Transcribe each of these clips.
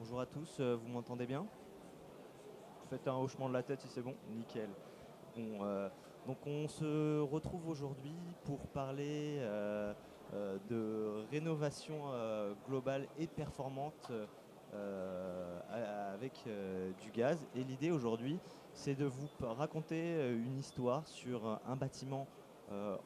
Bonjour à tous, vous m'entendez bien? Faites un hochement de la tête si c'est bon. Nickel. Bon, donc on se retrouve aujourd'hui pour parler de rénovation globale et performante avec du gaz. Et l'idée aujourd'hui, c'est de vous raconter une histoire sur un bâtiment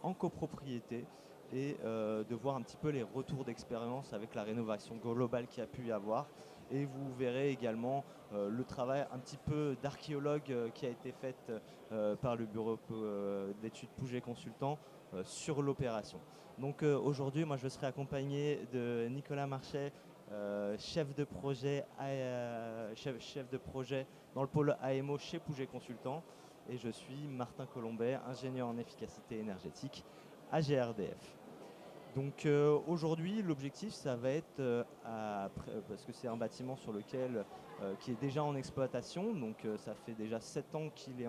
en copropriété et de voir un petit peu les retours d'expérience avec la rénovation globale qu'il y a pu y avoir. Et vous verrez également le travail un petit peu d'archéologue qui a été fait par le bureau d'études Pouget Consultant sur l'opération. Donc aujourd'hui, moi je serai accompagné de Nicolas Marchais, chef de projet dans le pôle AMO chez Pouget Consultant. Et je suis Martin Colombet, ingénieur en efficacité énergétique à GRDF. Donc aujourd'hui, l'objectif, ça va être, parce que c'est un bâtiment sur lequel, qui est déjà en exploitation, donc ça fait déjà 7 ans qu'il est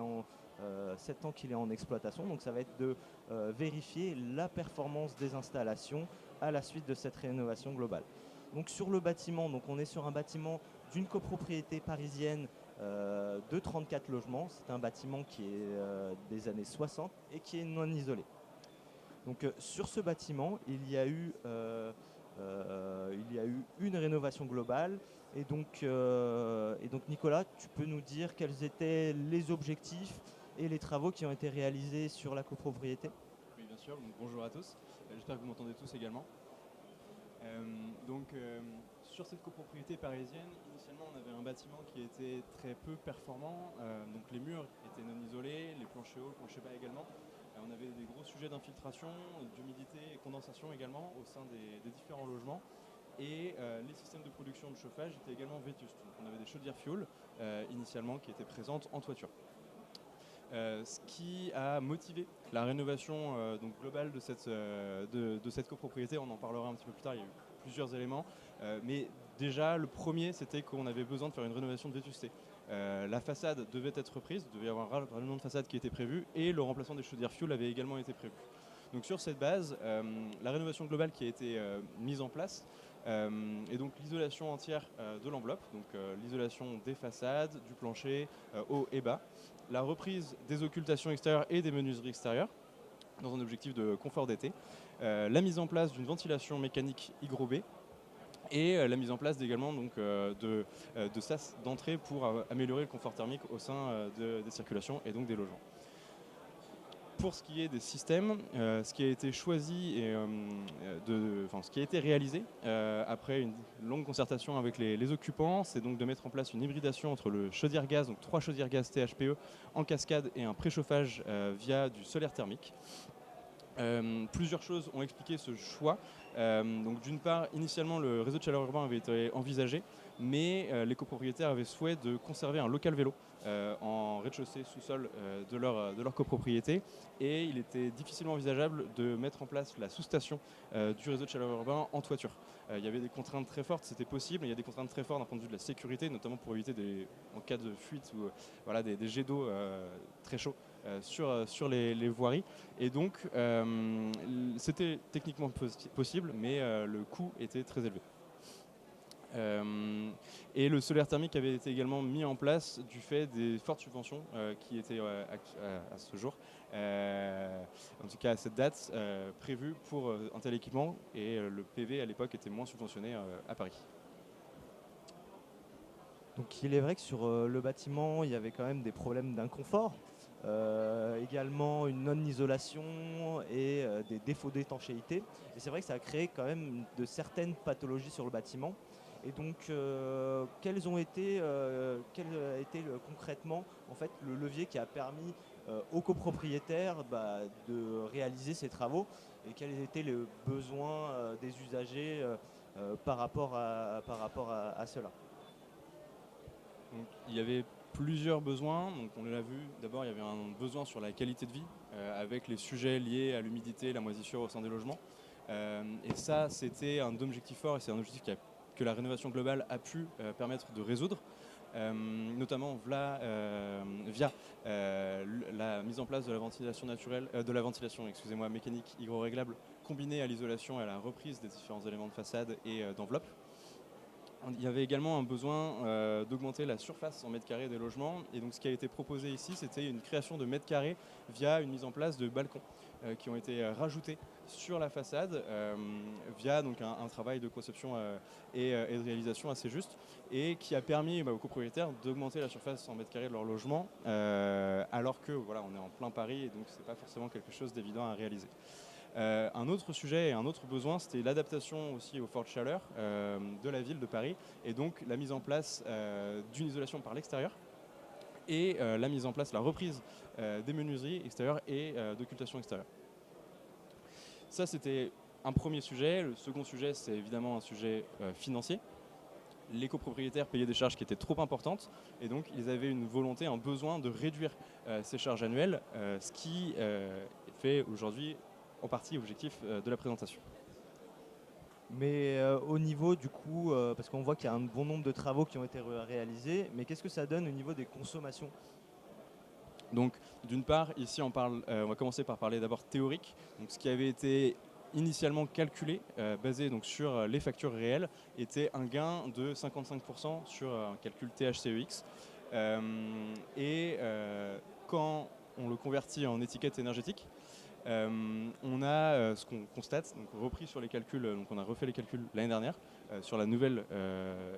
7 ans qu'il est en exploitation, donc ça va être de vérifier la performance des installations à la suite de cette rénovation globale. Donc sur le bâtiment, donc on est sur un bâtiment d'une copropriété parisienne de 34 logements. C'est un bâtiment qui est des années 60 et qui est non isolé. Donc sur ce bâtiment, il y a eu une rénovation globale. Et donc Nicolas, tu peux nous dire quels étaient les objectifs et les travaux qui ont été réalisés sur la copropriété? Oui, bien sûr. Donc, bonjour à tous. J'espère que vous m'entendez tous également. Sur cette copropriété parisienne, initialement, on avait un bâtiment qui était très peu performant. Donc, les murs étaient non isolés, les planchers hauts, planchers bas également. On avait des gros sujets d'infiltration, d'humidité et condensation également au sein des différents logements. Et les systèmes de production de chauffage étaient également vétustes. Donc, on avait des chaudières fuel initialement qui étaient présentes en toiture. Ce qui a motivé la rénovation globale de cette copropriété. On en parlera un petit peu plus tard, il y a eu plusieurs éléments. Mais déjà, le premier, c'était qu'on avait besoin de faire une rénovation de vétusté. La façade devait être reprise, il devait y avoir un rallonnement de façade qui était prévu, et le remplacement des chaudières fuel avait également été prévu. Donc sur cette base, la rénovation globale qui a été mise en place, et donc l'isolation entière de l'enveloppe, donc l'isolation des façades, du plancher, haut et bas, la reprise des occultations extérieures et des menuiseries extérieures, dans un objectif de confort d'été, la mise en place d'une ventilation mécanique hygrobée, et la mise en place également de sas d'entrée pour améliorer le confort thermique au sein des circulations et donc des logements. Pour ce qui est des systèmes, ce qui a été choisi et ce qui a été réalisé après une longue concertation avec les occupants, c'est donc de mettre en place une hybridation entre le chaudière gaz, donc 3 chaudières gaz THPE en cascade, et un préchauffage via du solaire thermique. Plusieurs choses ont expliqué ce choix. Donc d'une part, initialement, le réseau de chaleur urbain avait été envisagé, mais les copropriétaires avaient souhait de conserver un local vélo en rez-de-chaussée, sous-sol de leur copropriété, et il était difficilement envisageable de mettre en place la sous-station du réseau de chaleur urbain en toiture. Il y avait des contraintes très fortes, c'était possible, mais il y a des contraintes très fortes d'un point de vue de la sécurité, notamment pour éviter en cas de fuite ou des jets d'eau très chauds sur les voiries. Et donc, c'était techniquement possible, mais le coût était très élevé. Et le solaire thermique avait été également mis en place du fait des fortes subventions qui étaient à ce jour, en tout cas à cette date, prévues pour un tel équipement, et le PV à l'époque était moins subventionné à Paris. Donc il est vrai que sur le bâtiment, il y avait quand même des problèmes d'inconfort, également une non-isolation et des défauts d'étanchéité. Et c'est vrai que ça a créé quand même de certaines pathologies sur le bâtiment. Et donc, quel a été concrètement en fait, le levier qui a permis aux copropriétaires de réaliser ces travaux, et quels étaient les besoins des usagers par rapport à cela? Donc, il y avait plusieurs besoins. Donc, on l'a vu, d'abord il y avait un besoin sur la qualité de vie avec les sujets liés à l'humidité, la moisissure au sein des logements. Et ça, c'était un objectif fort, et c'est un objectif que la rénovation globale a pu permettre de résoudre. Notamment via la mise en place de la ventilation mécanique hydroréglable, combinée à l'isolation et à la reprise des différents éléments de façade et d'enveloppe. Il y avait également un besoin d'augmenter la surface en mètres carrés des logements. Et donc ce qui a été proposé ici, c'était une création de mètres carrés via une mise en place de balcons qui ont été rajoutés sur la façade via donc, un travail de conception et de réalisation assez juste et qui a permis aux copropriétaires d'augmenter la surface en mètres carrés de leur logement alors que voilà, on est en plein Paris et donc c'est pas forcément quelque chose d'évident à réaliser. Un autre sujet et un autre besoin, c'était l'adaptation aussi aux fortes chaleurs de la ville de Paris et donc la mise en place d'une isolation par l'extérieur et la mise en place, la reprise des menuiseries extérieures et d'occultation extérieure. Ça, c'était un premier sujet. Le second sujet, c'est évidemment un sujet financier. Les copropriétaires payaient des charges qui étaient trop importantes et donc ils avaient une volonté, un besoin de réduire ces charges annuelles, ce qui fait aujourd'hui en partie objectif de la présentation. Mais au niveau du coup, parce qu'on voit qu'il y a un bon nombre de travaux qui ont été réalisés, mais qu'est-ce que ça donne au niveau des consommations? Donc d'une part, ici on va commencer par parler d'abord théorique. Donc, ce qui avait été initialement calculé, basé donc, sur les factures réelles, était un gain de 55% sur un calcul THCEX. Quand on le convertit en étiquette énergétique, on a ce qu'on constate, donc repris sur les calculs, donc on a refait les calculs l'année dernière sur la nouvelle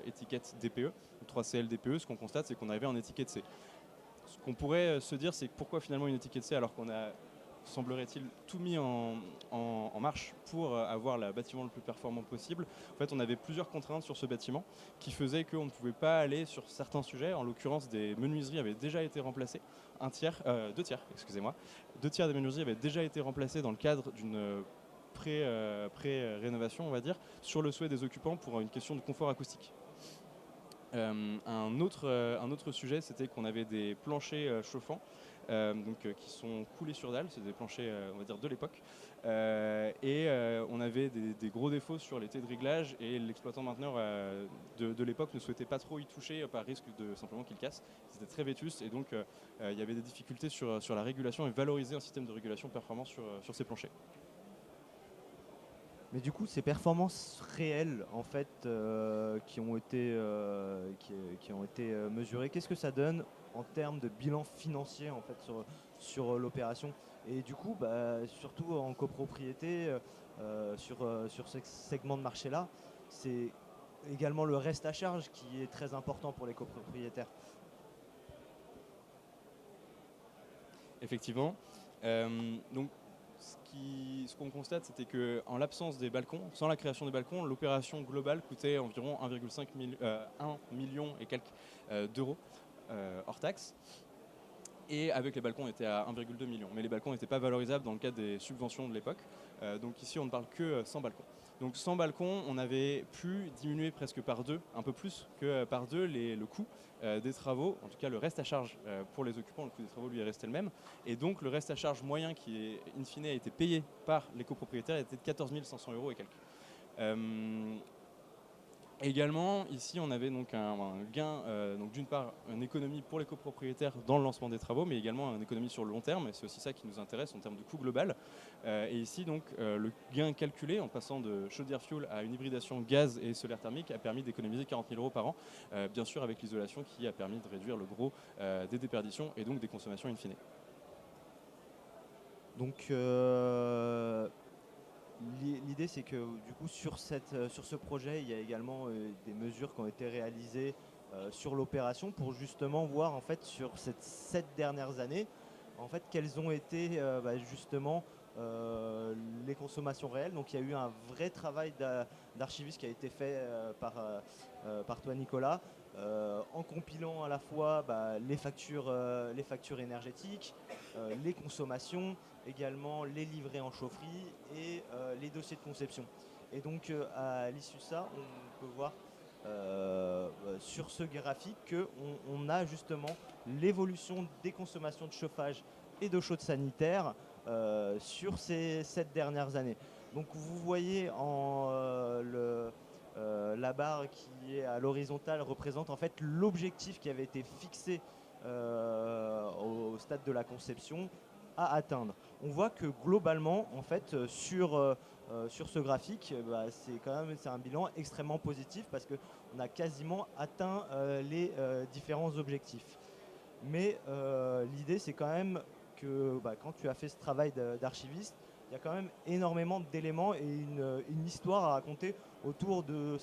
étiquette DPE, 3CL DPE, ce qu'on constate c'est qu'on arrivait en étiquette C. Ce qu'on pourrait se dire c'est pourquoi finalement une étiquette C alors qu'on a, semblerait-il, tout mis en marche pour avoir le bâtiment le plus performant possible. En fait, on avait plusieurs contraintes sur ce bâtiment qui faisaient qu'on ne pouvait pas aller sur certains sujets. En l'occurrence, des menuiseries avaient déjà été remplacées. Deux tiers des menuiseries avaient déjà été remplacées dans le cadre d'une pré-rénovation, on va dire, sur le souhait des occupants pour une question de confort acoustique. Un autre sujet, c'était qu'on avait des planchers chauffants qui sont coulés sur dalle, c'est des planchers on va dire de l'époque, on avait des gros défauts sur les tés de réglage et l'exploitant mainteneur de l'époque ne souhaitait pas trop y toucher par risque de simplement qu'il casse. C'était très vétuste et donc il y avait des difficultés sur la régulation et valoriser un système de régulation performant sur ces planchers. Mais du coup, ces performances réelles en fait, qui ont été mesurées, qu'est-ce que ça donne en termes de bilan financier en fait sur l'opération? Et du coup, surtout en copropriété, sur ce segment de marché-là, c'est également le reste à charge qui est très important pour les copropriétaires. Effectivement. Donc, ce qu'on constate, c'était qu'en l'absence des balcons, sans la création des balcons, l'opération globale coûtait environ 1 million et quelques d'euros hors taxe. Et avec les balcons, on était à 1,2 million. Mais les balcons n'étaient pas valorisables dans le cadre des subventions de l'époque. Donc ici, on ne parle que sans balcons. Donc sans balcon, on avait pu diminuer presque par deux, un peu plus que par deux, le coût des travaux, en tout cas le reste à charge pour les occupants, le coût des travaux lui est resté le même. Et donc le reste à charge moyen qui, in fine, a été payé par les copropriétaires était de 14 500 € et quelques. Également, ici, on avait donc un gain, donc d'une part, une économie pour les copropriétaires dans le lancement des travaux, mais également une économie sur le long terme, et c'est aussi ça qui nous intéresse en termes de coût global. Et ici, donc, le gain calculé en passant de chaudière fuel à une hybridation gaz et solaire thermique a permis d'économiser 40 000 € par an, bien sûr avec l'isolation qui a permis de réduire le gros des déperditions et donc des consommations in fine. Donc, l'idée, c'est que du coup, sur ce projet, il y a également des mesures qui ont été réalisées sur l'opération pour justement voir en fait sur ces 7 dernières années, en fait, quelles ont été justement les consommations réelles. Donc, il y a eu un vrai travail d'archiviste qui a été fait par toi, Nicolas, en compilant à la fois les factures énergétiques, les consommations, également les livrets en chaufferie et les dossiers de conception. Et donc à l'issue de ça, on peut voir sur ce graphique qu'on a justement l'évolution des consommations de chauffage et d'eau chaude sanitaire sur ces 7 dernières années. Donc vous voyez la barre qui est à l'horizontale représente en fait l'objectif qui avait été fixé au stade de la conception à atteindre. On voit que globalement, en fait, sur sur ce graphique, c'est un bilan extrêmement positif parce qu'on a quasiment atteint les différents objectifs. Mais l'idée, c'est quand même que quand tu as fait ce travail d'archiviste, il y a quand même énormément d'éléments et une histoire à raconter autour de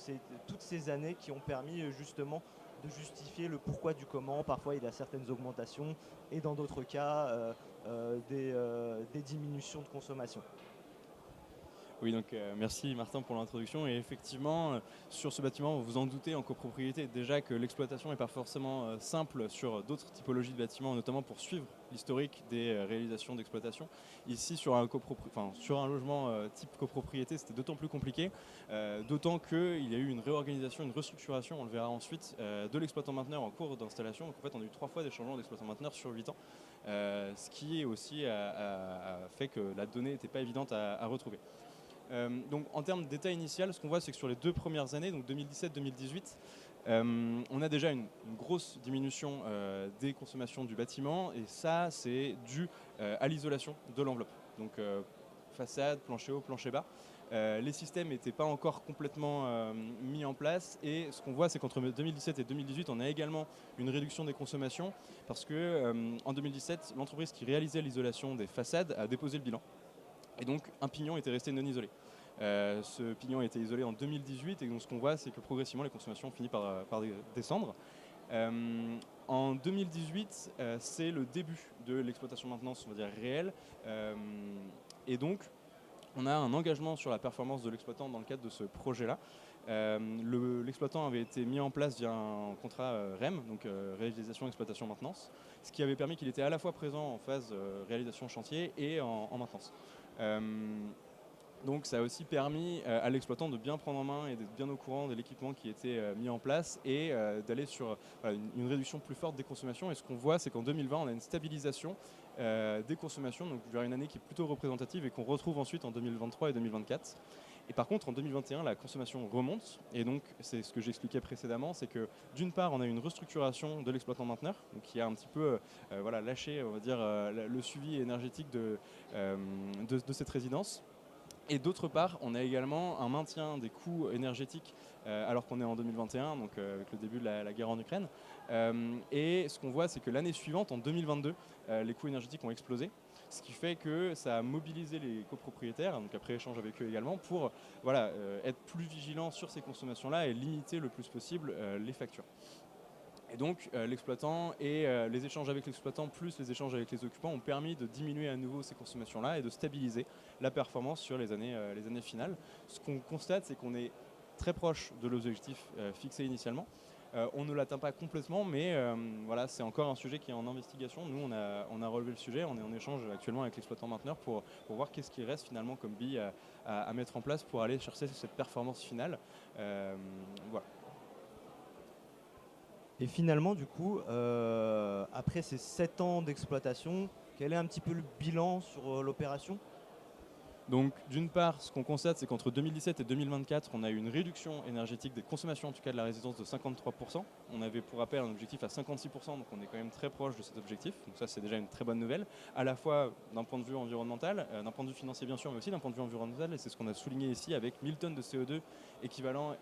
toutes ces années qui ont permis justement de justifier le pourquoi du comment. Parfois, il y a certaines augmentations et dans d'autres cas, des diminutions de consommation. Oui, donc merci Martin pour l'introduction. Et effectivement, sur ce bâtiment, vous vous en doutez, en copropriété, déjà que l'exploitation n'est pas forcément simple sur d'autres typologies de bâtiments, notamment pour suivre l'historique des réalisations d'exploitation. Ici, sur un logement type copropriété, c'était d'autant plus compliqué, d'autant qu'il y a eu une réorganisation, une restructuration, on le verra ensuite, de l'exploitant mainteneur en cours d'installation. Donc en fait, on a eu 3 fois des changements d'exploitant mainteneur sur 8 ans, ce qui aussi a fait que la donnée n'était pas évidente à retrouver. Donc en termes d'état initial, ce qu'on voit, c'est que sur les 2 premières années, donc 2017-2018, on a déjà une grosse diminution des consommations du bâtiment, et ça, c'est dû à l'isolation de l'enveloppe. Donc façade, plancher haut, plancher bas. Les systèmes n'étaient pas encore complètement mis en place, et ce qu'on voit, c'est qu'entre 2017 et 2018, on a également une réduction des consommations, parce que en 2017, l'entreprise qui réalisait l'isolation des façades a déposé le bilan. Et donc, un pignon était resté non isolé. Ce pignon a été isolé en 2018, et donc ce qu'on voit, c'est que progressivement, les consommations ont fini par descendre. En 2018, c'est le début de l'exploitation maintenance, on va dire, réelle. Et donc, on a un engagement sur la performance de l'exploitant dans le cadre de ce projet-là. L'exploitant avait été mis en place via un contrat REM, donc réalisation, exploitation, maintenance, ce qui avait permis qu'il était à la fois présent en phase réalisation chantier et en maintenance. Donc ça a aussi permis à l'exploitant de bien prendre en main et d'être bien au courant de l'équipement qui était mis en place, et d'aller sur une réduction plus forte des consommations. Et ce qu'on voit, c'est qu'en 2020, on a une stabilisation des consommations, donc vers une année qui est plutôt représentative et qu'on retrouve ensuite en 2023 et 2024. Et par contre, en 2021, la consommation remonte, et donc c'est ce que j'expliquais précédemment, c'est que d'une part, on a une restructuration de l'exploitant mainteneur, donc qui a un petit peu lâché, on va dire, le suivi énergétique de cette résidence. Et d'autre part, on a également un maintien des coûts énergétiques alors qu'on est en 2021, donc avec le début de la guerre en Ukraine. Et ce qu'on voit, c'est que l'année suivante, en 2022, les coûts énergétiques ont explosé, ce qui fait que ça a mobilisé les copropriétaires, donc après échange avec eux également, pour être plus vigilants sur ces consommations-là et limiter le plus possible les factures. Et donc l'exploitant et les échanges avec l'exploitant plus les échanges avec les occupants ont permis de diminuer à nouveau ces consommations-là et de stabiliser la performance sur les années finales. Ce qu'on constate, c'est qu'on est très proche de l'objectif fixé initialement. On ne l'atteint pas complètement, mais c'est encore un sujet qui est en investigation. Nous, on a relevé le sujet, on est en échange actuellement avec l'exploitant mainteneur pour voir qu'est-ce qui reste finalement comme bille à mettre en place pour aller chercher cette performance finale. Voilà. Et finalement, du coup, après ces 7 ans d'exploitation, quel est un petit peu le bilan sur l'opération ? Donc d'une part, ce qu'on constate, c'est qu'entre 2017 et 2024, on a eu une réduction énergétique des consommations, en tout cas de la résidence, de 53%. On avait pour rappel un objectif à 56%, donc on est quand même très proche de cet objectif. Donc ça, c'est déjà une très bonne nouvelle, à la fois d'un point de vue environnemental, d'un point de vue financier bien sûr, mais aussi d'un point de vue environnemental. Et c'est ce qu'on a souligné ici avec 1000 tonnes de CO2 équivalent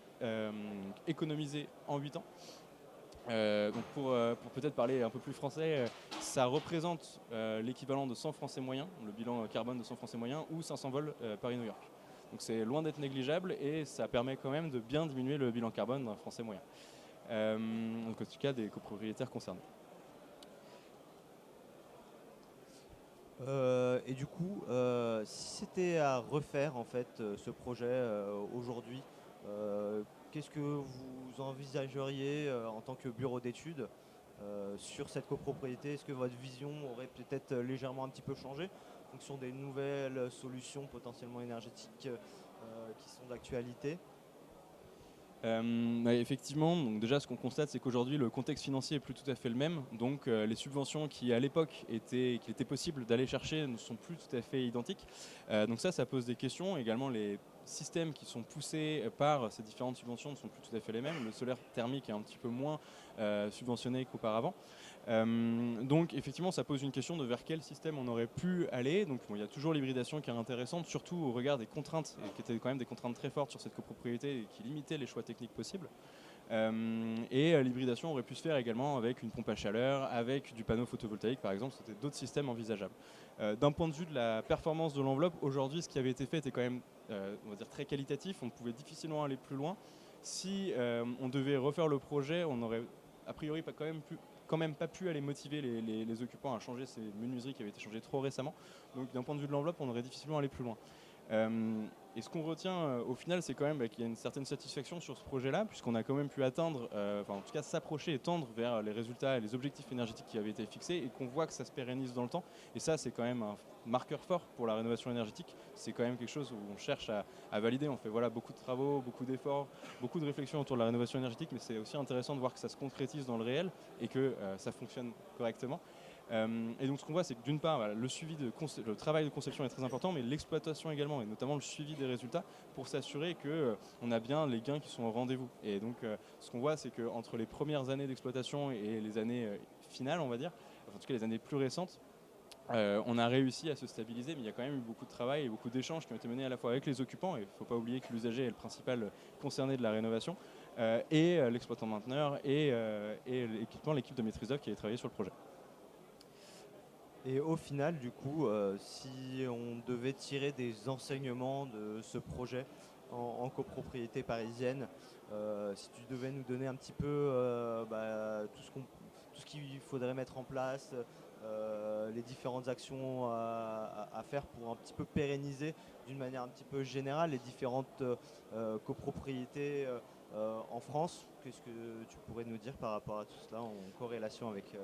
économisées en 8 ans. Donc pour peut-être parler un peu plus français, ça représente l'équivalent de 100 Français moyens, le bilan carbone de 100 Français moyens, ou 500 vols Paris-New York. Donc c'est loin d'être négligeable, et ça permet quand même de bien diminuer le bilan carbone d'un Français moyen. Donc en tout cas des copropriétaires concernés. Et du coup, si c'était à refaire en fait ce projet aujourd'hui, qu'est-ce que vous envisageriez en tant que bureau d'études sur cette copropriété? Est-ce que votre vision aurait peut-être légèrement un petit peu changé en fonction des nouvelles solutions potentiellement énergétiques qui sont d'actualité? Effectivement, donc déjà ce qu'on constate, c'est qu'aujourd'hui le contexte financier est plus tout à fait le même, donc les subventions qui à l'époque qu'il était possible d'aller chercher ne sont plus tout à fait identiques. Donc ça pose des questions. Également les systèmes qui sont poussés par ces différentes subventions ne sont plus tout à fait les mêmes. Le solaire thermique est un petit peu moins subventionné qu'auparavant. Donc effectivement, ça pose une question de vers quel système on aurait pu aller. Donc il y a toujours l'hybridation qui est intéressante, surtout au regard des contraintes, et qui étaient quand même des contraintes très fortes sur cette copropriété et qui limitaient les choix techniques possibles. L'hybridation aurait pu se faire également avec une pompe à chaleur, avec du panneau photovoltaïque par exemple, c'était d'autres systèmes envisageables. D'un point de vue de la performance de l'enveloppe, aujourd'hui ce qui avait été fait était quand même on va dire très qualitatif, on pouvait difficilement aller plus loin. Si on devait refaire le projet, on aurait a priori quand même pas pu aller motiver les occupants à changer ces menuiseries qui avaient été changées trop récemment. Donc d'un point de vue de l'enveloppe, on aurait difficilement allé plus loin. Et ce qu'on retient au final, c'est quand même qu'il y a une certaine satisfaction sur ce projet-là, puisqu'on a quand même pu atteindre, en tout cas s'approcher et tendre vers les résultats et les objectifs énergétiques qui avaient été fixés, et qu'on voit que ça se pérennise dans le temps. Et ça, c'est quand même un marqueur fort pour la rénovation énergétique. C'est quand même quelque chose où on cherche à valider. On fait beaucoup de travaux, beaucoup d'efforts, beaucoup de réflexions autour de la rénovation énergétique, mais c'est aussi intéressant de voir que ça se concrétise dans le réel et que ça fonctionne correctement. Et donc ce qu'on voit, c'est que d'une part, le travail de conception est très important, mais l'exploitation également, et notamment le suivi des résultats pour s'assurer qu'on a bien les gains qui sont au rendez-vous. Et donc ce qu'on voit, c'est qu'entre les premières années d'exploitation et les années finales, on va dire, en tout cas les années plus récentes, on a réussi à se stabiliser, mais il y a quand même eu beaucoup de travail et beaucoup d'échanges qui ont été menés à la fois avec les occupants, et il ne faut pas oublier que l'usager est le principal concerné de la rénovation, et l'exploitant mainteneur et l'équipe de maîtrise d'œuvre qui a travaillé sur le projet. Et au final, du coup, si on devait tirer des enseignements de ce projet en copropriété parisienne, si tu devais nous donner un petit peu tout ce qu'il faudrait mettre en place, les différentes actions à faire pour un petit peu pérenniser d'une manière un petit peu générale les différentes copropriétés en France, qu'est-ce que tu pourrais nous dire par rapport à tout cela en corrélation avec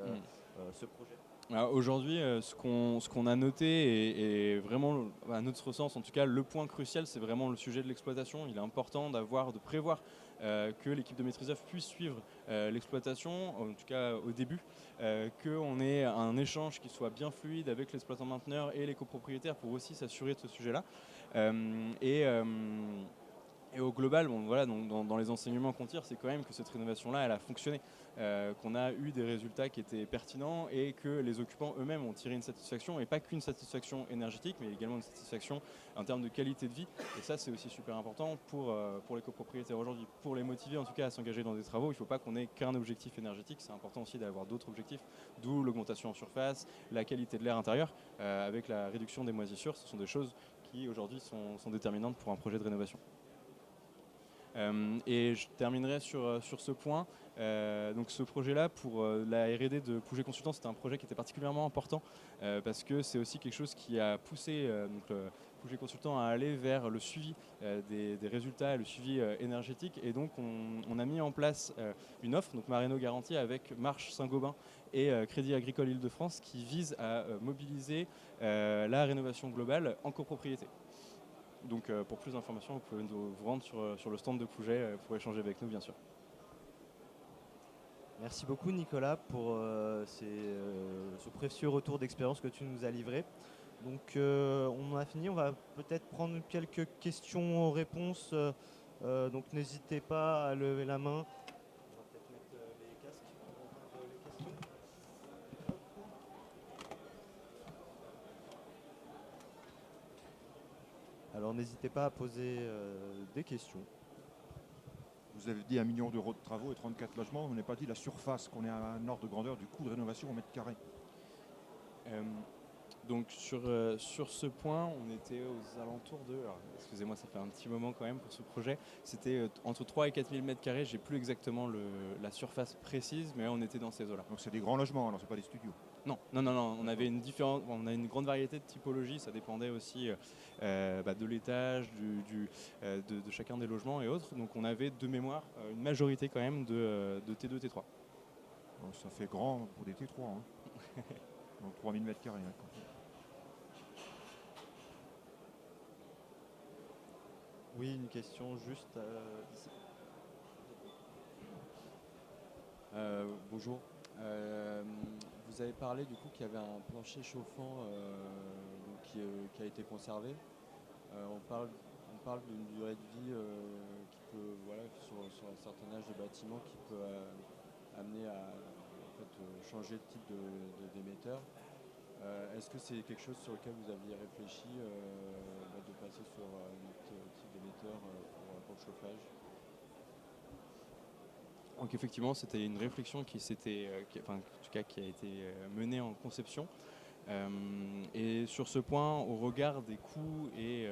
ce projet ? Aujourd'hui, ce qu'on a noté, et vraiment, à notre sens, en tout cas, le point crucial, c'est vraiment le sujet de l'exploitation. Il est important de prévoir que l'équipe de maîtrise d'œuvre puisse suivre l'exploitation, en tout cas au début, qu'on ait un échange qui soit bien fluide avec l'exploitant mainteneur et les copropriétaires pour aussi s'assurer de ce sujet-là. Et au global, dans les enseignements qu'on tire, c'est quand même que cette rénovation-là, elle a fonctionné, qu'on a eu des résultats qui étaient pertinents et que les occupants eux-mêmes ont tiré une satisfaction, et pas qu'une satisfaction énergétique, mais également une satisfaction en termes de qualité de vie. Et ça, c'est aussi super important pour les copropriétaires aujourd'hui. Pour les motiver en tout cas à s'engager dans des travaux, il ne faut pas qu'on ait qu'un objectif énergétique, c'est important aussi d'avoir d'autres objectifs, d'où l'augmentation en surface, la qualité de l'air intérieur, avec la réduction des moisissures. Ce sont des choses qui aujourd'hui sont déterminantes pour un projet de rénovation. Et je terminerai sur ce point. Donc ce projet-là, pour la R&D de Pouget Consultant, c'était un projet qui était particulièrement important parce que c'est aussi quelque chose qui a poussé Pouget Consultant à aller vers le suivi des résultats et le suivi énergétique. Et donc on a mis en place une offre, donc Mareno Garantie, avec Marche Saint-Gobain et Crédit Agricole Île-de-France, qui vise à mobiliser la rénovation globale en copropriété. Donc pour plus d'informations, vous pouvez vous rendre sur le stand de Pouget pour échanger avec nous, bien sûr. Merci beaucoup Nicolas pour ce précieux retour d'expérience que tu nous as livré. Donc on a fini, on va peut-être prendre quelques questions-réponses. Donc n'hésitez pas à lever la main. On va peut-être mettre les casques pour entendre les questions. Alors n'hésitez pas à poser des questions. Vous avez dit 1 million d'euros de travaux et 34 logements. On n'a pas dit la surface, qu'on est à un ordre de grandeur du coût de rénovation au mètre carré. Donc sur ce point, on était aux alentours de... Alors, excusez-moi, ça fait un petit moment quand même pour ce projet. C'était entre 3 et 4 000 m². J'ai plus exactement la surface précise, mais on était dans ces eaux-là. Donc c'est des grands logements, alors c'est pas des studios. Non. On avait on a une grande variété de typologies. Ça dépendait aussi de l'étage, de chacun des logements et autres. Donc on avait de mémoire une majorité quand même de T2, T3. Donc, ça fait grand pour des T3. Hein. Donc 3 000 m². Hein. Oui, une question juste ici. Bonjour. Vous avez parlé du coup qu'il y avait un plancher chauffant qui a été conservé. On parle d'une durée de vie qui peut, voilà, sur un certain âge de bâtiment, qui peut amener à en fait, changer de type d'émetteur. Est-ce que c'est quelque chose sur lequel vous aviez réfléchi de passer sur un autre type d'émetteur pour le chauffage? Donc effectivement, c'était une réflexion en tout cas, qui a été menée en conception. Et sur ce point, au regard des coûts et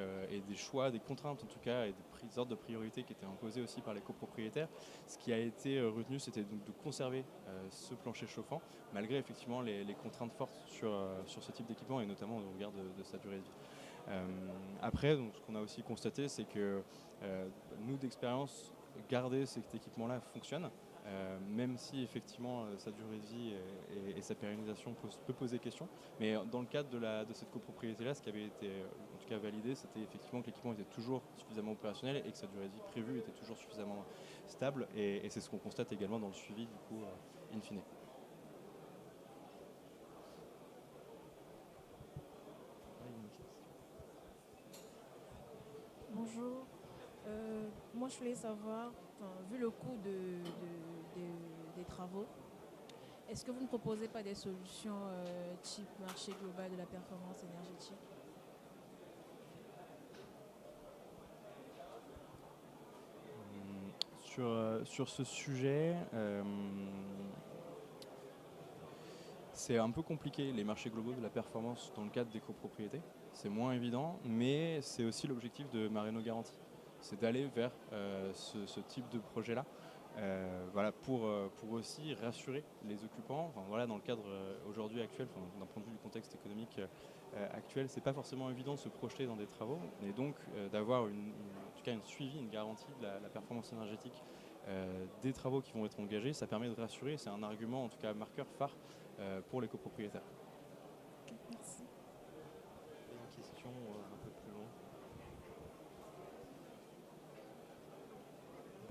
des choix, des contraintes en tout cas, et des ordres de priorité qui étaient imposés aussi par les copropriétaires, ce qui a été retenu, c'était donc de conserver ce plancher chauffant, malgré effectivement les contraintes fortes sur ce type d'équipement, et notamment au regard de sa durée de vie. Après, donc, ce qu'on a aussi constaté, c'est que nous, d'expérience, garder cet équipement-là fonctionne. Même si effectivement sa durée de vie et sa pérennisation peut poser question. Mais dans le cadre de cette copropriété-là, ce qui avait été en tout cas validé, c'était effectivement que l'équipement était toujours suffisamment opérationnel et que sa durée de vie prévue était toujours suffisamment stable. Et c'est ce qu'on constate également dans le suivi du coup in fine. Bonjour. Moi, je voulais savoir, vu le coût des travaux, est-ce que vous ne proposez pas des solutions type marché global de la performance énergétique? Sur ce sujet, c'est un peu compliqué, les marchés globaux de la performance dans le cadre des copropriétés. C'est moins évident, mais c'est aussi l'objectif de ma Réno Garantie. C'est d'aller vers ce type de projet-là, voilà, pour aussi rassurer les occupants. Enfin, voilà, dans le cadre aujourd'hui actuel, d'un point de vue du contexte économique actuel, c'est pas forcément évident de se projeter dans des travaux, et donc d'avoir en tout cas une suivi, une garantie de la performance énergétique des travaux qui vont être engagés, ça permet de rassurer. C'est un argument, en tout cas marqueur phare pour les copropriétaires. Merci. Une question un peu plus loin.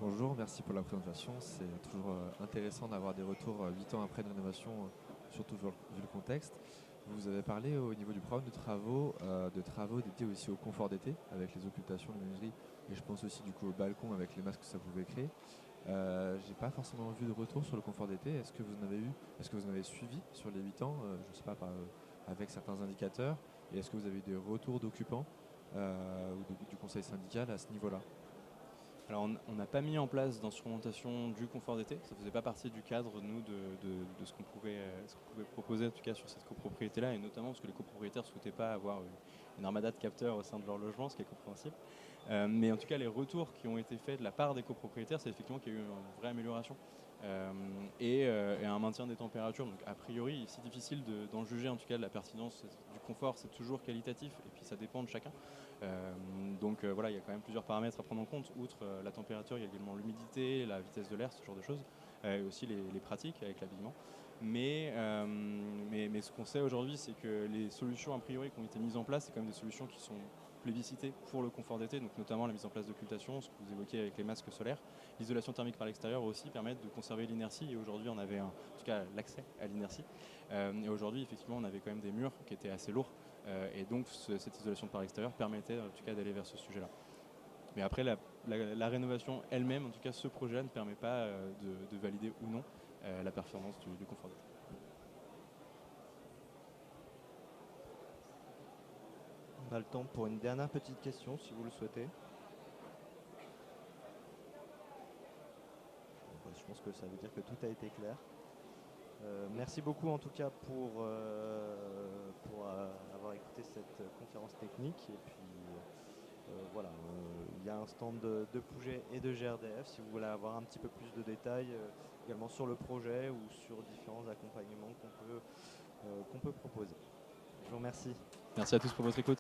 Bonjour, merci pour la présentation. C'est toujours intéressant d'avoir des retours 8 ans après une rénovation, surtout vu le contexte. Vous avez parlé au niveau du programme de travaux dédiés aussi au confort d'été, avec les occultations, les menuiseries, et je pense aussi du coup au balcon avec les masques que ça pouvait créer. J'ai pas forcément vu de retour sur le confort d'été. Est-ce que vous en avez eu? Est-ce que vous en avez suivi sur les 8 ans, je sais pas, avec certains indicateurs? Et est-ce que vous avez eu des retours d'occupants ou du conseil syndical à ce niveau-là? Alors on n'a pas mis en place d'instrumentation du confort d'été, ça ne faisait pas partie du cadre nous de ce qu'on pouvait proposer en tout cas sur cette copropriété-là, et notamment parce que les copropriétaires ne souhaitaient pas avoir une armada de capteurs au sein de leur logement, ce qui est compréhensible. Mais en tout cas les retours qui ont été faits de la part des copropriétaires, c'est effectivement qu'il y a eu une vraie amélioration et un maintien des températures. Donc a priori, c'est difficile d'en juger en tout cas de la pertinence du confort, c'est toujours qualitatif et puis ça dépend de chacun. Donc voilà, il y a quand même plusieurs paramètres à prendre en compte. Outre la température, il y a également l'humidité, la vitesse de l'air, ce genre de choses, et aussi les pratiques avec l'habillement. Mais ce qu'on sait aujourd'hui, c'est que les solutions a priori qui ont été mises en place, c'est quand même des solutions qui sont plébiscitées pour le confort d'été, donc notamment la mise en place d'occultation, ce que vous évoquiez avec les masques solaires. L'isolation thermique par l'extérieur aussi permettre de conserver l'inertie, et aujourd'hui on avait en tout cas l'accès à l'inertie. Et aujourd'hui effectivement on avait quand même des murs qui étaient assez lourds, et donc cette isolation par l'extérieur permettait en tout cas d'aller vers ce sujet-là. Mais après la rénovation elle-même, en tout cas ce projet-là ne permet pas de valider ou non la performance du confort d'été. On a le temps pour une dernière petite question si vous le souhaitez. Je pense que ça veut dire que tout a été clair. Merci beaucoup en tout cas pour avoir écouté cette conférence technique. Et puis voilà, il y a un stand de Pouget et de GRDF si vous voulez avoir un petit peu plus de détails également sur le projet ou sur différents accompagnements qu'on peut proposer. Je vous remercie. Merci à tous pour votre écoute.